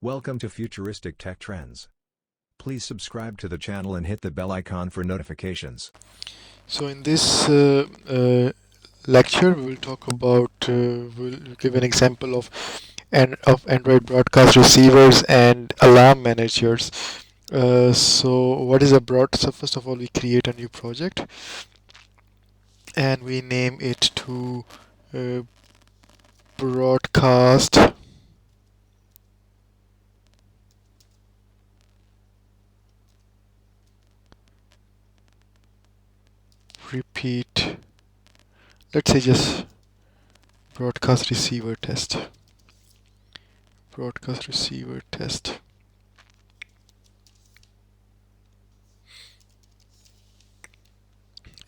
Welcome to Futuristic Tech Trends. Please subscribe to the channel and hit the bell icon for notifications. So in this lecture, we will talk about, we'll give an example of Android broadcast receivers and alarm managers. So what is a so first of all, we create a new project and we name it to broadcast repeat, let's say just broadcast receiver test.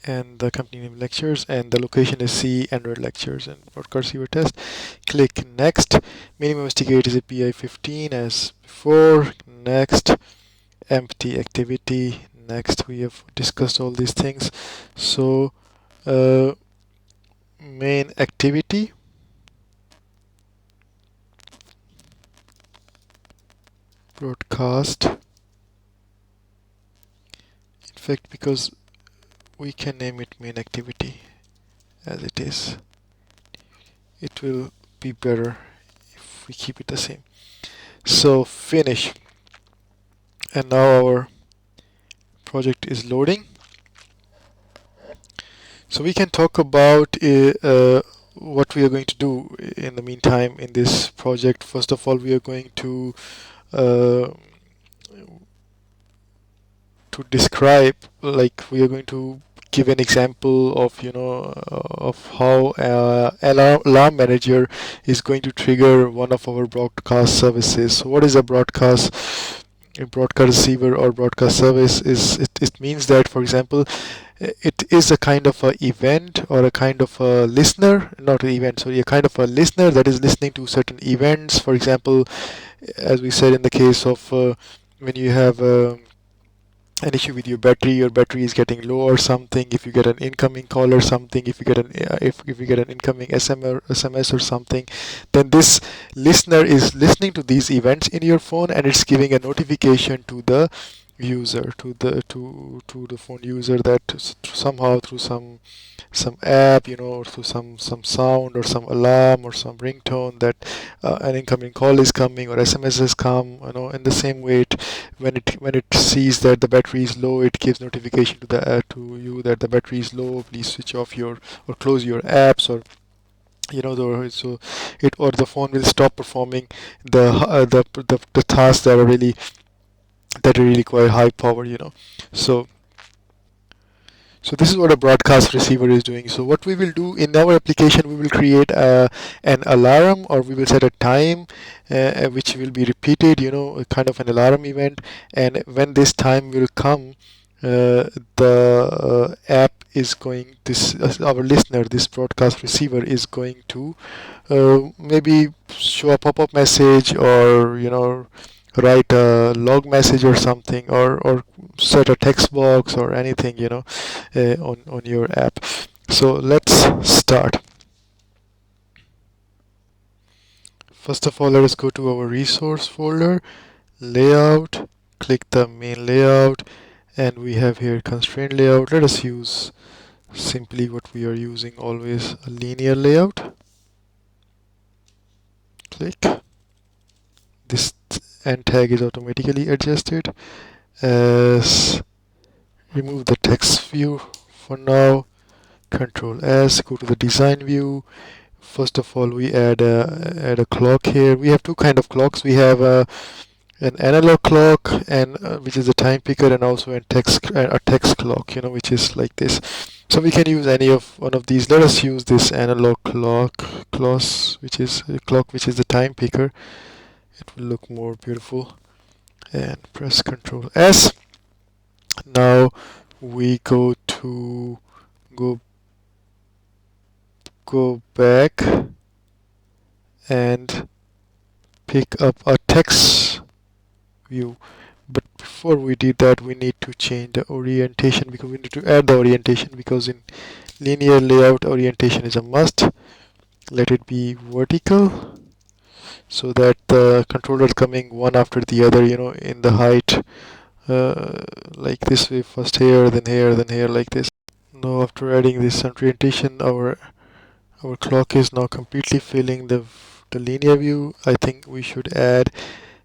And the company name lectures, and the location is C, Android lectures and broadcast receiver test. Click next. Minimum investigate is API 15 as before. Next. Empty activity. Next. We have discussed all these things. So main activity, broadcast. In fact, because we can name it main activity as it is, it will be better if we keep it the same. So finish, and now our project is loading. So we can talk about what we are going to do in the meantime in this project. First of all, we are going to describe, like we are going to give an example of of how alarm manager is going to trigger one of our broadcast services. So what is a broadcast receiver or broadcast service? It means that, for example, it is a kind of a event or a kind of a listener, not an event, sorry, a kind of a listener that is listening to certain events. For example, as we said, in the case of when you have an issue with your battery is getting low or something, if you get an incoming call or something, if you get an if you get an incoming SMS or something, then this listener is listening to these events in your phone, and it's giving a notification to the user, to the phone user, that somehow through some app, or through some sound or some alarm or some ringtone, that an incoming call is coming or SMS has come. In the same way, when it sees that the battery is low, it gives notification to the to you that the battery is low. Please switch off your or close your apps, or so it, or the phone will stop performing the tasks that really require high power. So this is what a broadcast receiver is doing. So what we will do in our application, we will create an alarm, or we will set a time which will be repeated, a kind of an alarm event. And when this time will come, the app is going, our listener, this broadcast receiver, is going to maybe show a pop-up message, or write a log message or something, or set a text box or anything, on your app. So let's start. First of all, let us go to our resource folder, layout, click the main layout, and we have here constraint layout. Let us use simply what we are using always, a linear layout. Click. This end tag is automatically adjusted. As remove the text view for now, Control S, go to the design view. First of all, we add a clock here. We have two kind of clocks. We have an analog clock, and which is a time picker, and also a text clock, which is like this. So we can use any of one of these. Let us use this analog clock, which is the time picker. It will look more beautiful. And press Control S. Now we go back and pick up a text view. But before we did that, we need to change the orientation, because we need to add the orientation, because in linear layout orientation is a must. Let it be vertical. so that the controller coming one after the other, in the height, like this way, first here, then here, then here, like this. Now after adding this orientation, our clock is now completely filling the linear view. I think we should add,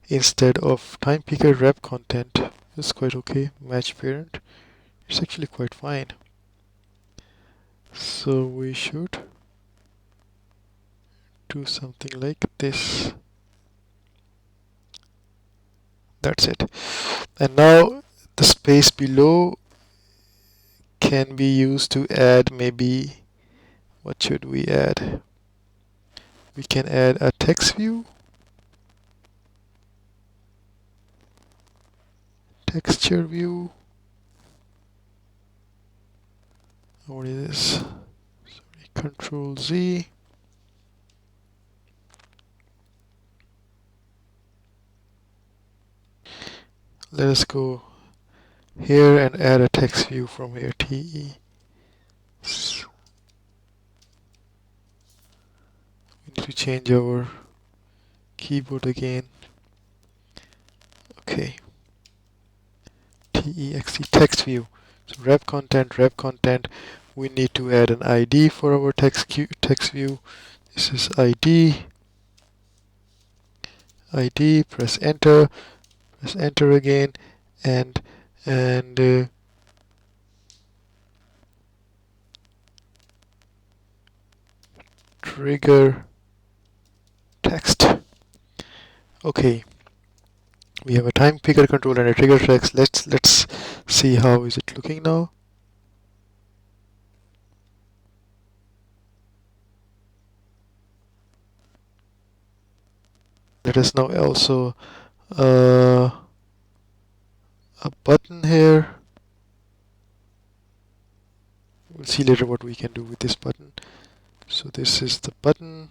instead of time picker, rep content. It's quite okay. Match parent. It's actually quite fine. So we should do something like this. That's it. And now the space below can be used to add, maybe, what should we add? We can add a text view, texture view. What is this? Sorry, Control Z. Let us go here and add a text view from here, TE. We need to change our keyboard again. Okay. TEXT text view. So rep content. We need to add an ID for our text view. This is ID. Press enter again, and trigger text. Okay, we have a time picker control and a trigger text. Let's see how is it looking now. Let us now also a button here. We'll see later what we can do with this button. So this is the button.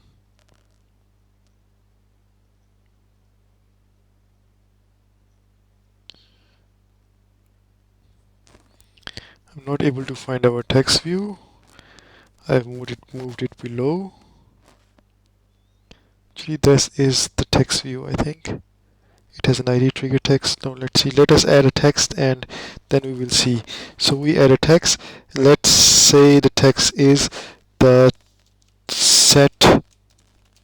I'm not able to find our text view. I've moved it below. Actually, this is the text view, I think. It has an ID trigger text. Now let's see. Let us add a text and then we will see. So we add a text. Let's say the text is the set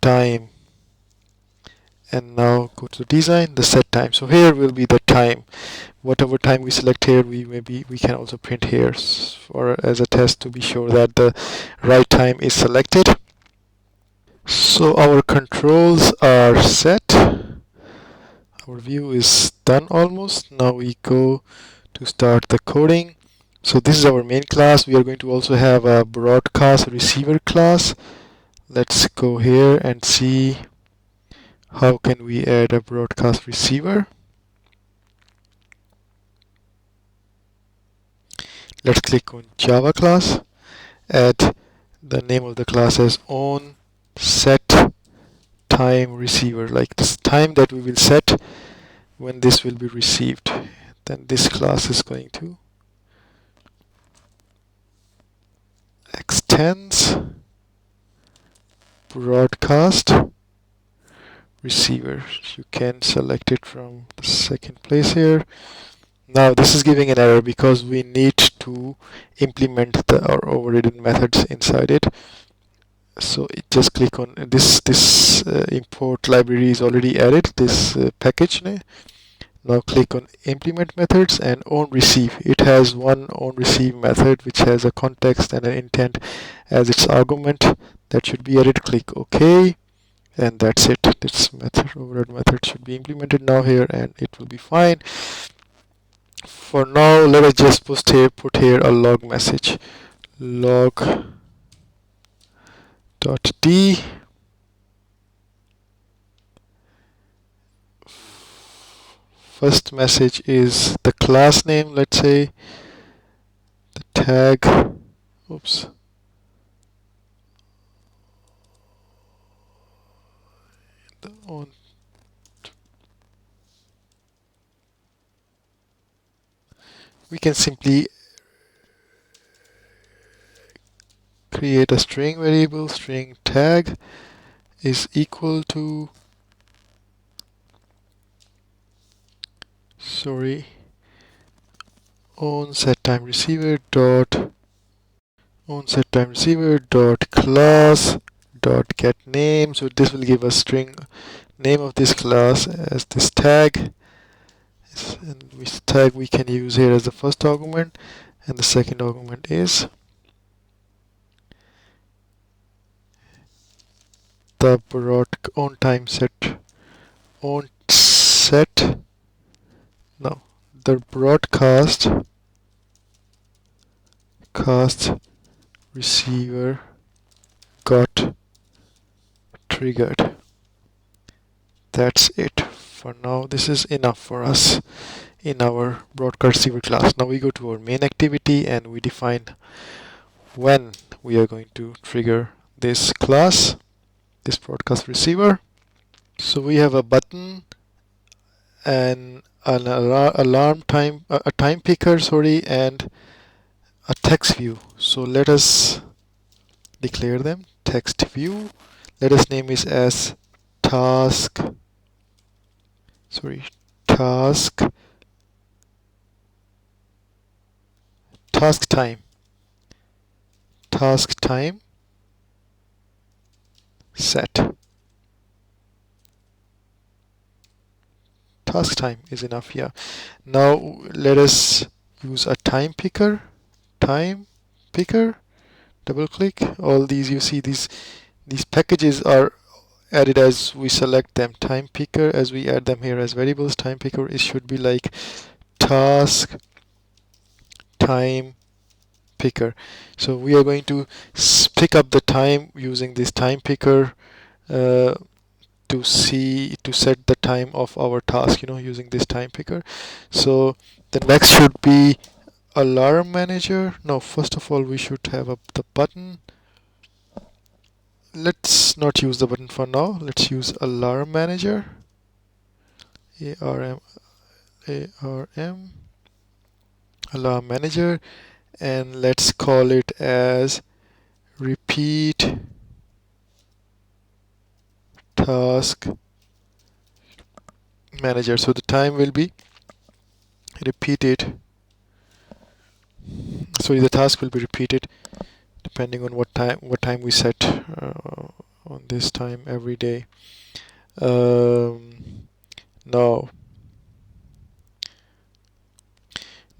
time. And now go to design, the set time. So here will be the time. Whatever time we select here, we can also print here for as a test to be sure that the right time is selected. So our controls are set. Our view is done almost. Now we go to start the coding. So this is our main class. We are going to also have a broadcast receiver class. Let's go here and see how can we add a broadcast receiver. Let's click on Java class. Add the name of the class as on set time receiver, like this time that we will set when this will be received. Then this class is going to extends broadcast receiver. You can select it from the second place here. Now this is giving an error because we need to implement our overridden methods inside it. So just click on this import library is already added, this package. Now click on implement methods and on receive. It has one on receive method which has a context and an intent as its argument. That should be added. Click OK, and that's it. This override method should be implemented now here and it will be fine. For now, let us just put here a log message. Log.d. First message is the class name, let's say. The tag. Oops. We can simply create a string variable. String tag is equal to sorry, on set time receiver dot on set time receiver dot class dot get name. So this will give a string name of this class as this tag, and which tag we can use here as the first argument, and the second argument is the on time set on set no the broadcast cast receiver got triggered. That's it for now. This is enough for us in our broadcast receiver class. Now we go to our main activity and we define when we are going to trigger this class, this broadcast receiver. So we have a button and an alarm time, a time picker, sorry, and a text view. So let us declare them. Text view. Let us name it as task. Sorry, task time. Task time set. Task time is enough, yeah. Now let us use a time picker. Time picker. Double click. All these, you see these packages are added as we select them. Time picker, as we add them here as variables. Time picker, it should be like task time picker. So we are going to pick up the time using this time picker to set the time of our task, using this time picker. So the next should be alarm manager. No, first of all we should have the button. Let's not use the button for now. Let's use alarm manager. ARM alarm manager, and let's call it as repeat task manager. So the time will be repeated. Sorry, the task will be repeated depending on what time we set on this time every day. Now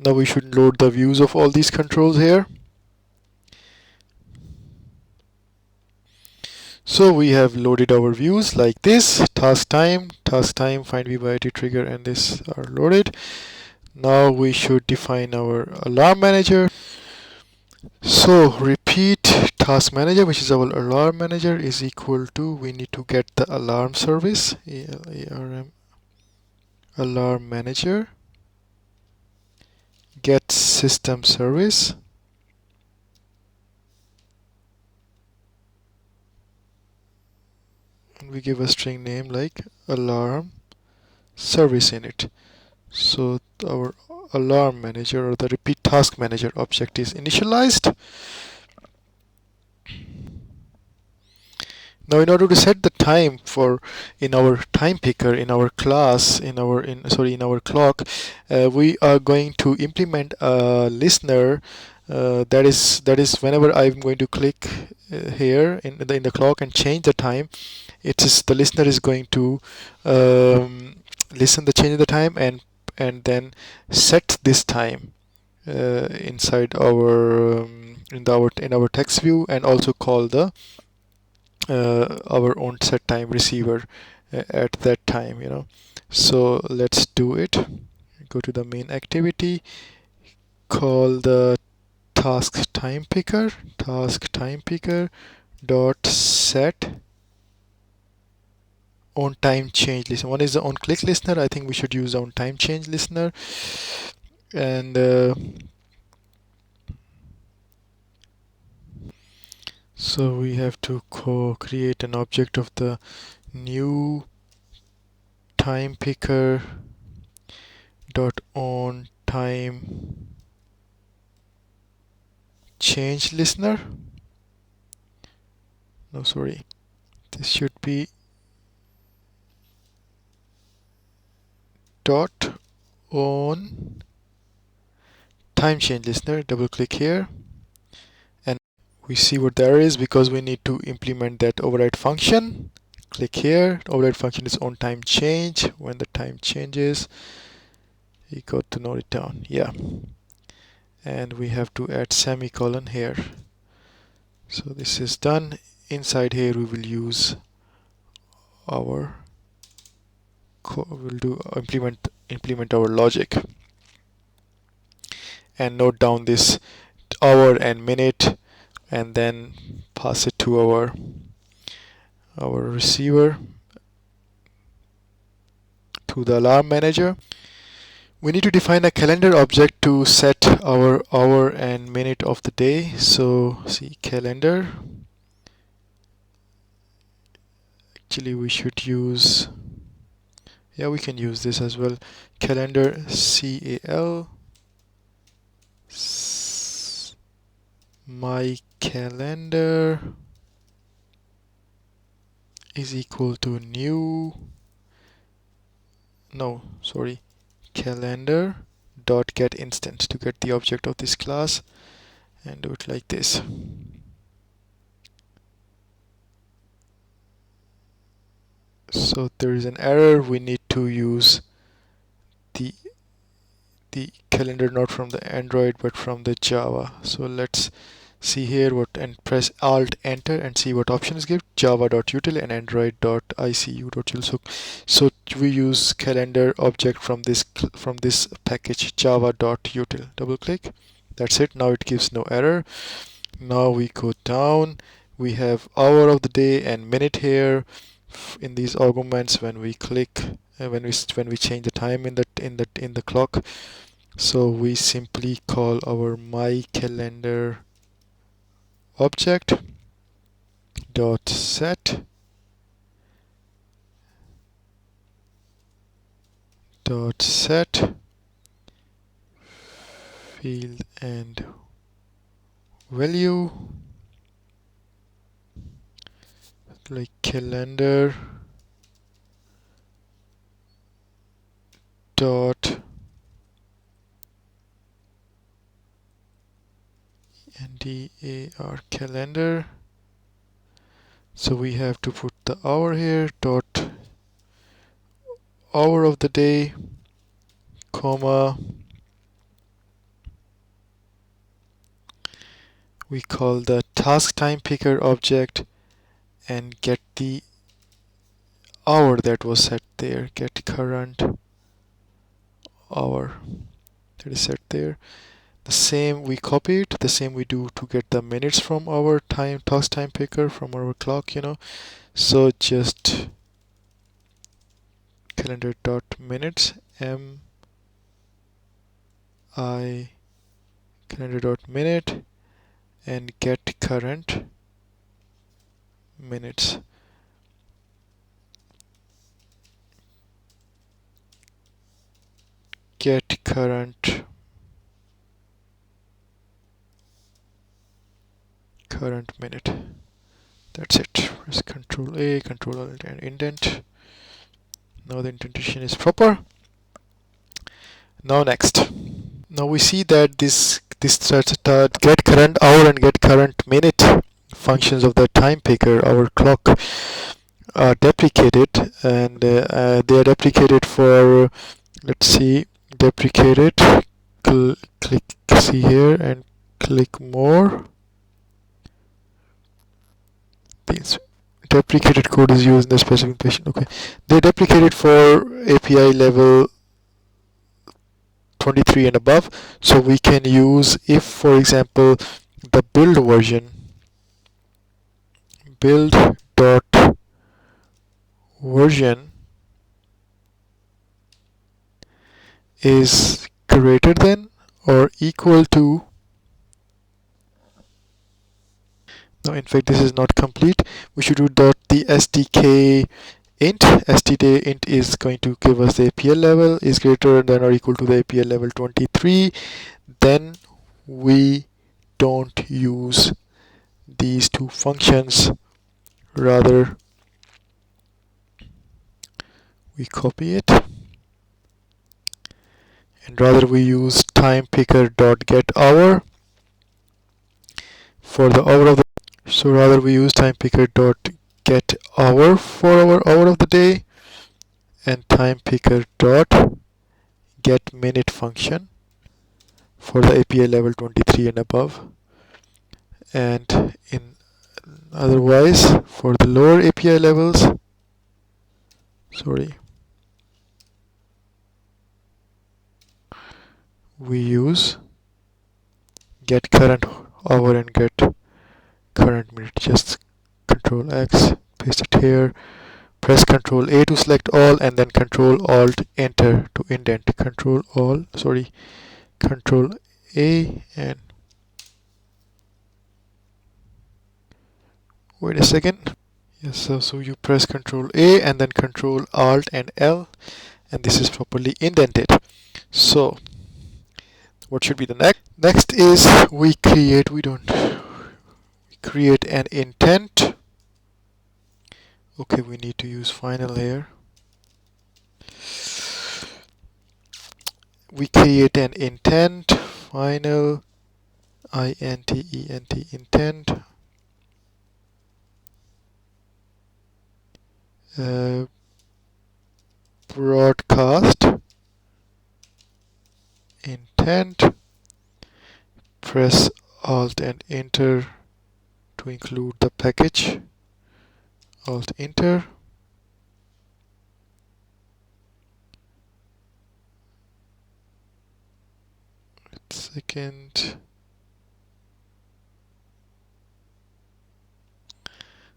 we should load the views of all these controls here. So we have loaded our views like this. Task time, find view by IoT trigger, and this are loaded. Now we should define our alarm manager. So repeat task manager, which is our alarm manager, is equal to, we need to get the alarm service, ARM alarm manager, get system service, and we give a string name like alarm service in it. So our alarm manager, or the repeat task manager object, is initialized. Now in order to set the time in our time picker, in our class, in our clock, we are going to implement a listener. That is whenever I'm going to click here in the clock and change the time, the listener is going to listen the change of the time and then set this time inside our in our text view, and also call the our own set time receiver at that time. So let's do it. Go to the main activity, call the task time picker dot set on time change listener. One is the on click listener. I think we should use on time change listener. And so we have to create an object of the new time picker dot on time change listener. No, sorry, this should be dot on time change listener. Double click here, and we see what the error is because we need to implement that override function. Click here. Override function is on time change. When the time changes, you got to note it down. Yeah, and we have to add semicolon here. So this is done. Inside here we will use our implement our logic and note down this hour and minute, and then pass it to our receiver, to the alarm manager. We need to define a calendar object to set our hour and minute of the day. So see calendar. Actually we should use, yeah, we can use this as well. Calendar cal my calendar is equal to new, no, sorry, calendar dot get instance to get the object of this class, and do it like this. So there is an error. We need to use the calendar not from the Android but from the Java. So let's see here what, and press Alt Enter and see what options give. Java.util and Android.icu.util. So we use calendar object from this package java.util. Double click. That's it. Now it gives no error. Now we go down. We have hour of the day and minute here in these arguments when we click when we change the time in the clock. So we simply call our my calendar object dot set field and value, like calendar dot NDAR calendar. So we have to put the hour here, dot hour of the day, comma, we call the task time picker object and get the hour that was set there, get current hour that is set there. The same we copy it, the same we do to get the minutes from our task time picker from our clock, So just calendar dot minutes calendar dot minute and get current minutes. Get current minute. That's it. Press Control A, Control Alt and indent. Now the indentation is proper. Now next. Now we see that this get current hour and get current minute functions of the time picker, our clock, are deprecated, and they are deprecated for, let's see, deprecated. Click see here and click more. This deprecated code is used in the specification. Okay, they deprecated for API level 23 and above. So we can use, if for example the build dot version is greater than or equal to, no, in fact this is not complete, we should do dot the SDK int is going to give us the API level is greater than or equal to the API level 23. Then we don't use these two functions, rather we copy it and rather we use time picker dot get hour for the hour of the. So rather we use time picker dot get hour for our hour of the day, and time picker dot get minute function for the API level 23 and above. And in otherwise for the lower API levels, we use get current hour and get current minute. Just Control X, paste it here, press Control A to select all, and then Control Alt Enter to indent. Control A, and wait a second. Yes, so you press Control A and then Control Alt and L, and this is properly indented. So what should be the next? Next is we create an intent. Okay, we need to use final here. We create an intent, final, INT, intent. Broadcast intent. Press Alt and Enter to include the package. Alt Enter. Second.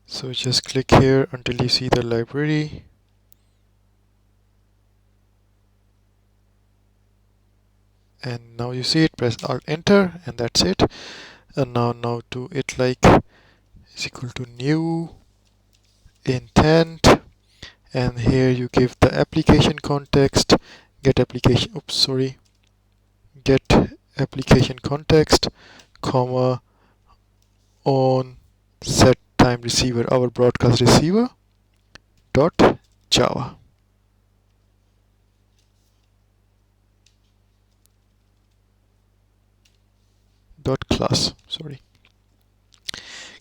So just click here until you see the library. And now you see it, press Alt Enter, and that's it. And now do it like is equal to new intent, and here you give the application context, get application context, comma, on set time receiver, our broadcast receiver dot java. Dot class,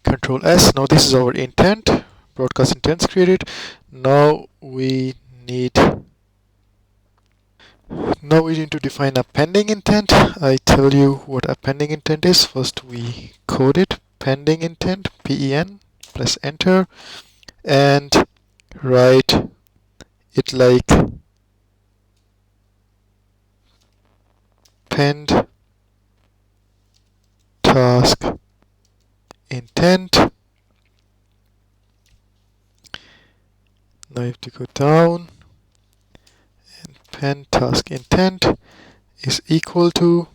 Control S. Now this is our intent, broadcast intents created. Now we need to define a pending intent. I tell you what a pending intent is. First we code it, pending intent, PEN, press enter, and write it like pend task intent. Now you have to go down, and pend task intent is equal to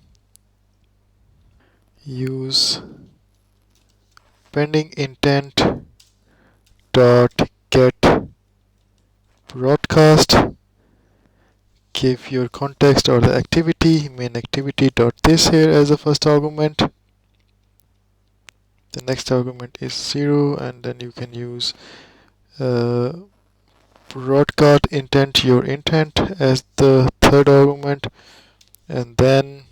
use pending intent dot get broadcast, give your context or the activity, main activity dot this here as the first argument. The next argument is 0, and then you can use broadcast intent, your intent, as the third argument, and then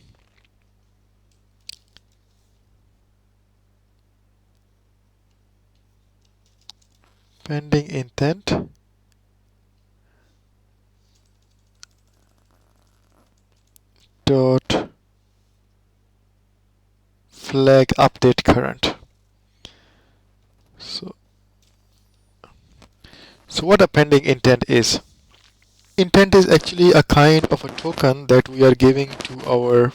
pending intent dot flag update current. So what a pending intent is? Intent is actually a kind of a token that we are giving to our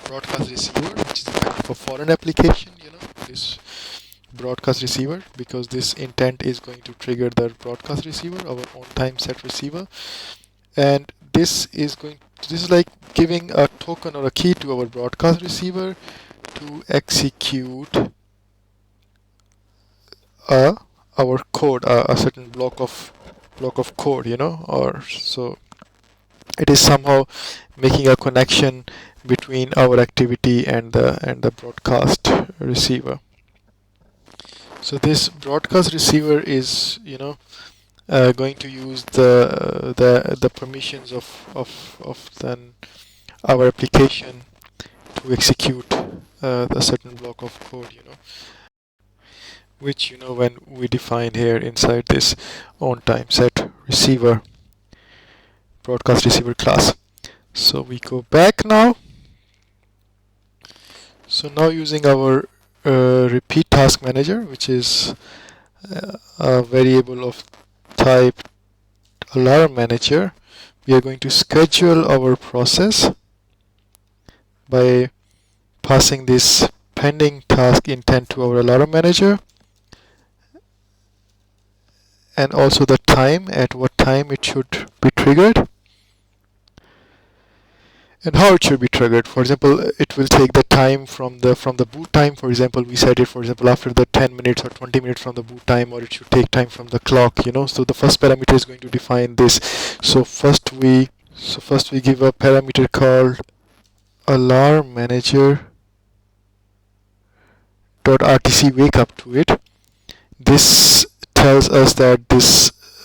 broadcast receiver, which is a kind of a foreign application, this broadcast receiver, because this intent is going to trigger the broadcast receiver, our on time set receiver, and this is like giving a token or a key to our broadcast receiver to execute our code, a certain block of code, or so it is somehow making a connection between our activity and the broadcast receiver. So this broadcast receiver is going to use the permissions of then our application to execute a certain block of code, which when we define here inside this on time set receiver broadcast receiver class. So we go back now. So now using our repeat task manager, which is a variable of type alarm manager, we are going to schedule our process by passing this pending task intent to our alarm manager, and also the time, at what time it should be triggered and how it should be triggered. For example, it will take the time from the boot time. For example, we set it, for example, after the 10 minutes or 20 minutes from the boot time, or it should take time from the clock, so the first parameter is going to define this. So first we give a parameter called alarm manager .rtc wake up to it. This tells us that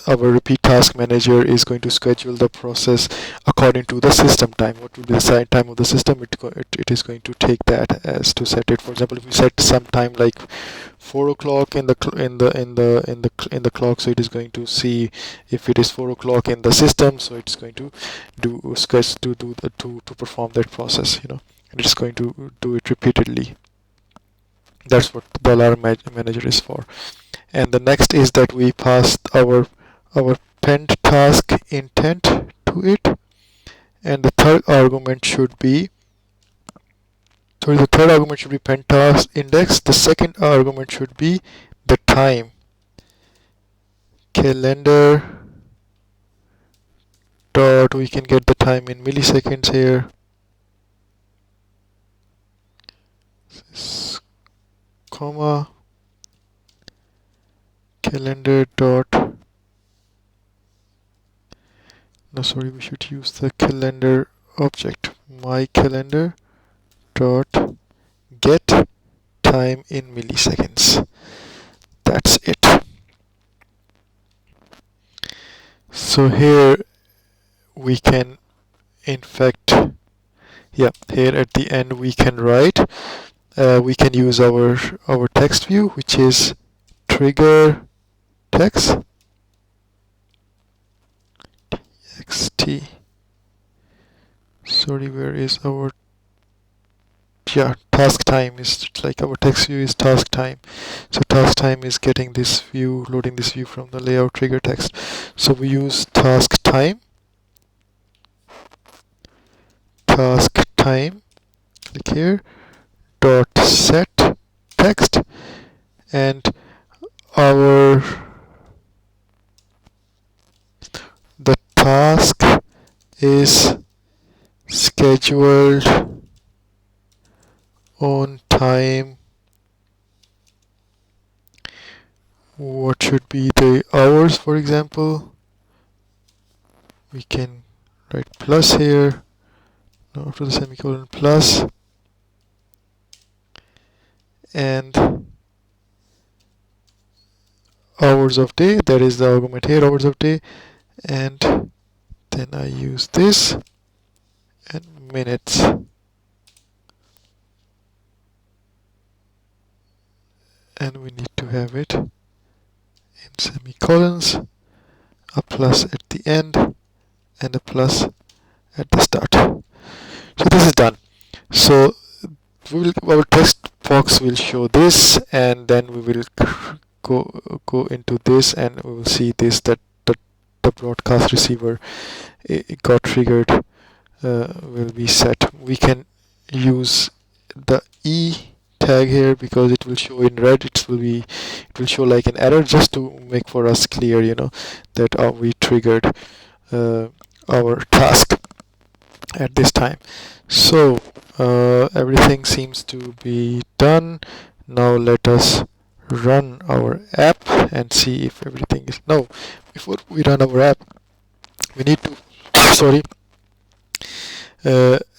our repeat task manager is going to schedule the process according to the system time. What will be the assigned time of the system? It is going to take that as to set it. For example, if we set some time like 4 o'clock in the clock, so it is going to see if it is 4 o'clock in the system. So it's going to perform that process. And it's going to do it repeatedly. That's what the alarm manager is for. And the next is that we pass our pend task intent to it, and the third argument should be pend task index. The second argument should be the time, calendar dot, we can get the time in milliseconds here, comma, calendar dot, no sorry, we should use the calendar object, my calendar dot get time in milliseconds. That's it. So here we can in fact, here at the end we can write, we can use our text view, which is trigger text txt. Sorry, where is our task time is like our text view is task time. So task time is getting this view, loading this view from the layout trigger text. So we use task time, click here, dot set text, and the task is scheduled on time. What should be the hours, for example? We can write plus here, after the semicolon, plus, and hours of day, that is the argument here, hours of day, and then I use this, and minutes, and we need to have it in semicolons, a plus at the end and a plus at the start. So this is done. So our text box will show this, and then we will go into this, and we will see this, that the broadcast receiver it got triggered, will be set. We can use the E tag here because it will show in red. It will show like an error, just to make for us clear, that we triggered our task at this time. So everything seems to be done. Now let us run our app and see if everything is. Now, before we run our app, we need to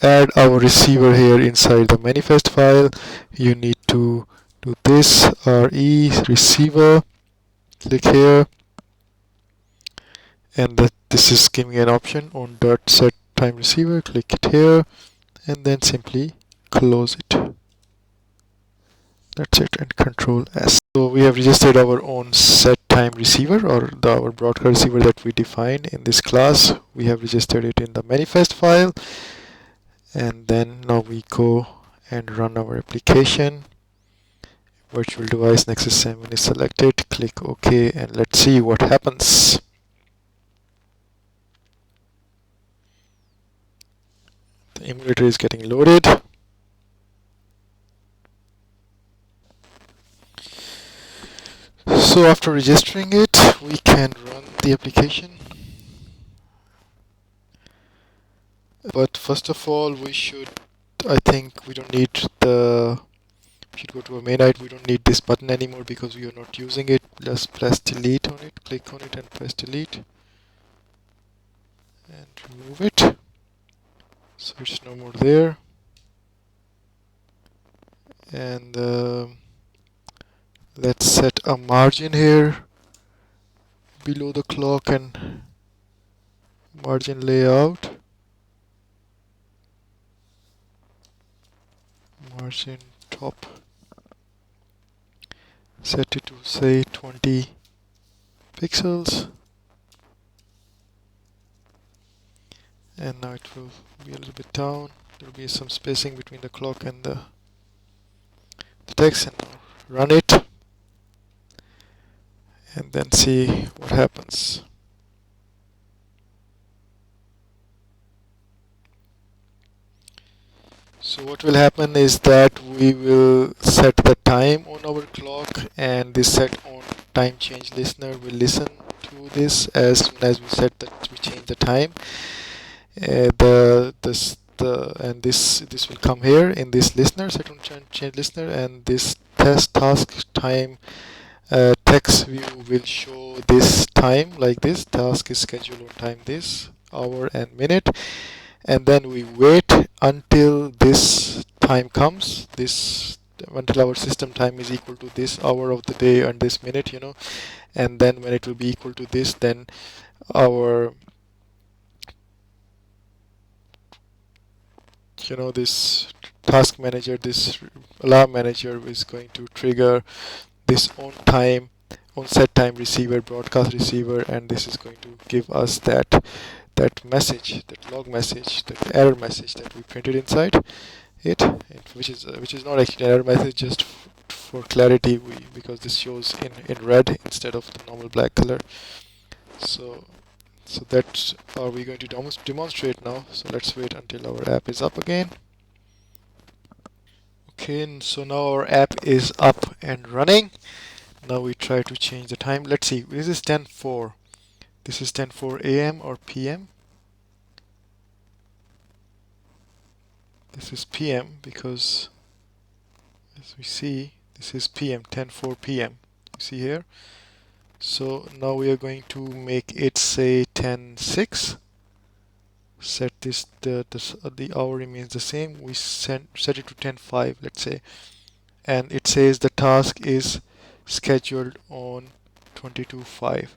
add our receiver here inside the manifest file. You need to do this, re receiver, click here, and that this is giving an option on dot set time receiver. Click it here and then simply close it. That's it, and Control S. So we have registered our own set time receiver, or our broadcast receiver that we defined in this class. We have registered it in the manifest file, and then now we go and run our application. Virtual device Nexus 7 is selected. Click OK, and let's see what happens. The emulator is getting loaded. So after registering it, we can run the application. But first of all, I think we don't need we should go to our main IDE. We don't need this button anymore because we are not using it. Let's press delete on it, click on it and press delete. And remove it. So it's no more there. And let's set a margin here below the clock and margin layout. Margin top. Set it to say 20 pixels. And now it will be a little bit down. There will be some spacing between the clock and the text, and now run it and then see what happens. So what will happen is that we will set the time on our clock, and this set on time change listener will listen to this as soon as we change the time. This will come here in this listener, set on change listener, and this task time text view will show this time like this. Task is scheduled on time this, hour and minute, and then we wait until this time comes, until our system time is equal to this hour of the day and this minute, and then when it will be equal to this, then our this task manager, this alarm manager is going to trigger this on set time receiver, broadcast receiver, and this is going to give us that message, that log message, that error message that we printed inside it, which is not actually an error message, just for clarity, because this shows in red instead of the normal black color. So that's are we going to demonstrate now. So let's wait until our app is up again. Okay, and so now our app is up and running. Now we try to change the time. Let's see, this is 10:04. This is 10:04 AM or PM. This is PM because, as we see, this is PM, 10:04 PM. You see here. So now we are going to make it say 10:06. Set this the hour remains the same. We set it to 10:05, let's say, and it says the task is scheduled on 22:05.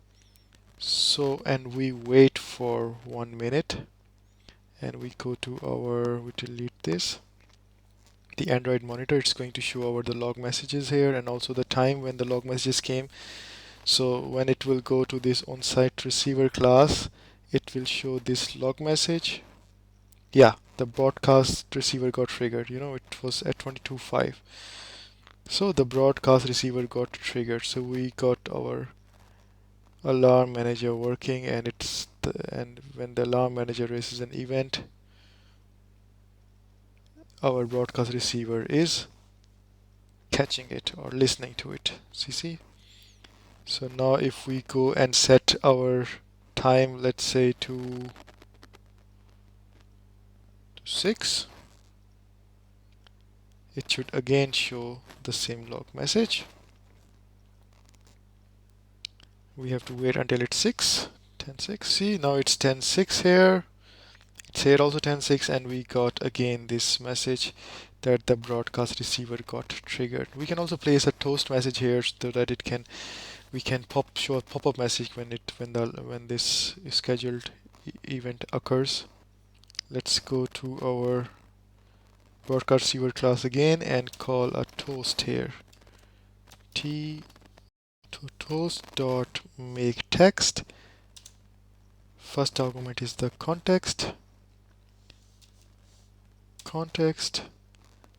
So, and we wait for 1 minute, and we go to we delete this. The Android monitor, it's going to show the log messages here and also the time when the log messages came. So when it will go to this on-site receiver class, it will show this log message. Yeah, the broadcast receiver got triggered. It was at 22:05. So the broadcast receiver got triggered. So we got our alarm manager working, and and when the alarm manager raises an event, our broadcast receiver is catching it or listening to it. See? So now if we go and set our time, let's say to 6, it should again show the same log message. We have to wait until it's 10:06. See, now it's 10:06 here. It's here also 10:06, and we got again this message that the broadcast receiver got triggered. We can also place a toast message here so that we can show a pop-up message when this scheduled event occurs. Let's go to our broadcast receiver class again and call a toast here. To toast dot make text. First argument is the context.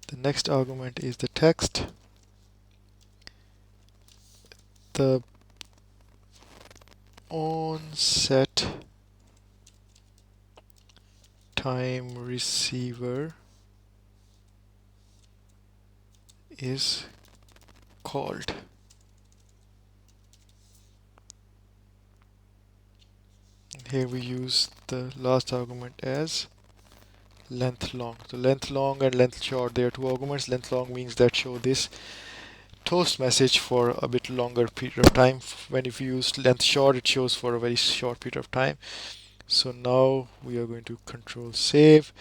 The next argument is the text. The onset time receiver is called. Here we use the last argument as length long. So length long and length short, there are two arguments. Length long means that show this toast message for a bit longer period of time. When if you use length short, it shows for a very short period of time. So now we are going to control save.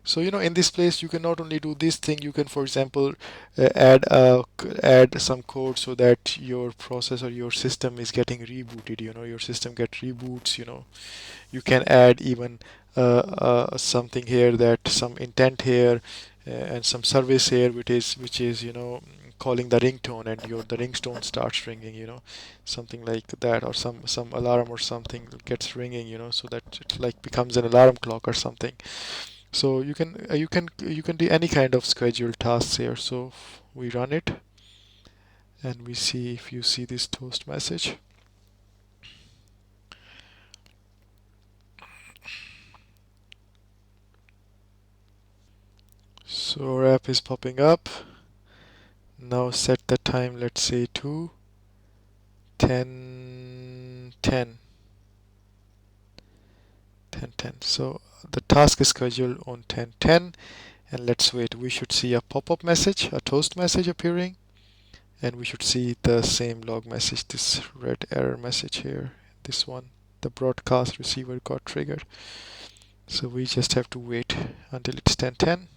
So in this place you can not only do this thing, you can, for example, add some code so that your process or your system is getting rebooted. Your system get reboots. You can add even something here, that some intent here and some service here, which is calling the ringtone, and the ringtone starts ringing, something like that, or some alarm or something gets ringing, so that it like becomes an alarm clock or something. So you can do any kind of scheduled tasks here. So we run it and we see if you see this toast message. So our app is popping up. Now set the time, let's say to 10:10. So the task is scheduled on 10:10, and let's wait. We should see a pop-up message, a toast message appearing, and we should see the same log message, this red error message here, this one. The broadcast receiver got triggered. So we just have to wait until it's 10:10.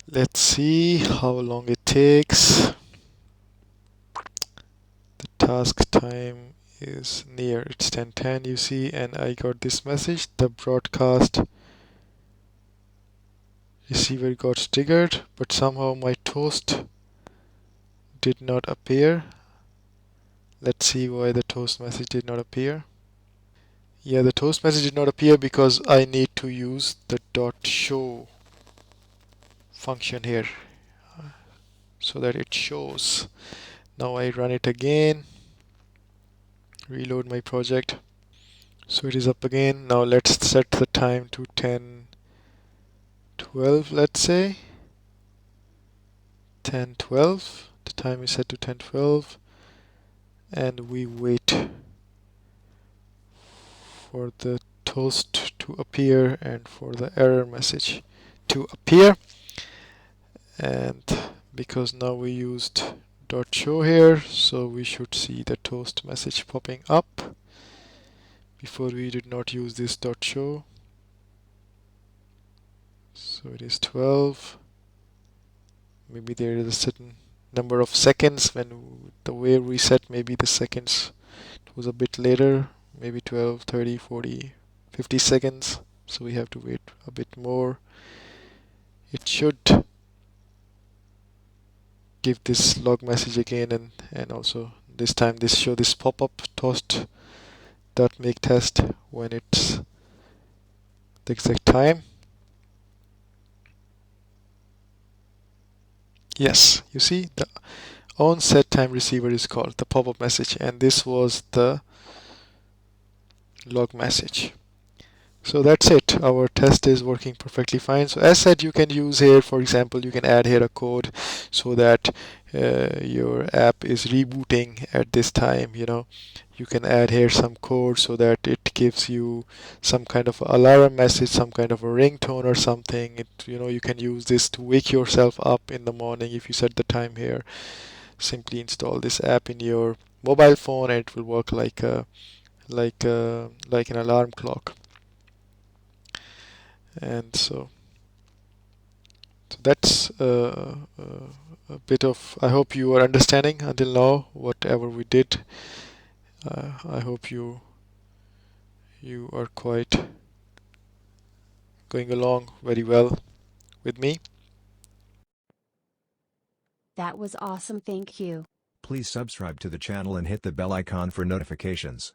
Let's see how long it takes. The task time is near. It's 10:10, you see, and I got this message. The broadcast receiver got triggered, but somehow my toast did not appear. Let's see why the toast message did not appear. Yeah, the toast message did not appear because I need to use the .show function here so that it shows. Now I run it again, reload my project. So it is up again. Now let's set the time to 10:12, let's say 10:12. The time is set to 10:12, and we wait for the toast to appear and for the error message to appear. And because now we used .show here, so we should see the toast message popping up. Before we did not use this .show. So it is 12. Maybe there is a certain number of seconds when the way we set, maybe the seconds, it was a bit later, maybe 12, 30, 40, 50 seconds. So we have to wait a bit more. It should give this log message again, and also this time this show this pop-up toast.make test when it's the exact time. Yes, you see the onset time receiver is called, the pop-up message, and this was the log message. So that's it. Our test is working perfectly fine. So as said, you can use here, for example, you can add here a code so that your app is rebooting at this time. You can add here some code so that it gives you some kind of alarm message, some kind of a ringtone or something. You can use this to wake yourself up in the morning. If you set the time here, simply install this app in your mobile phone, and it will work like an alarm clock. And so So that's a bit of, I hope you are understanding until now whatever we did. I hope you are quite going along very well with me. That was awesome, thank you. Please subscribe to the channel and hit the bell icon for notifications.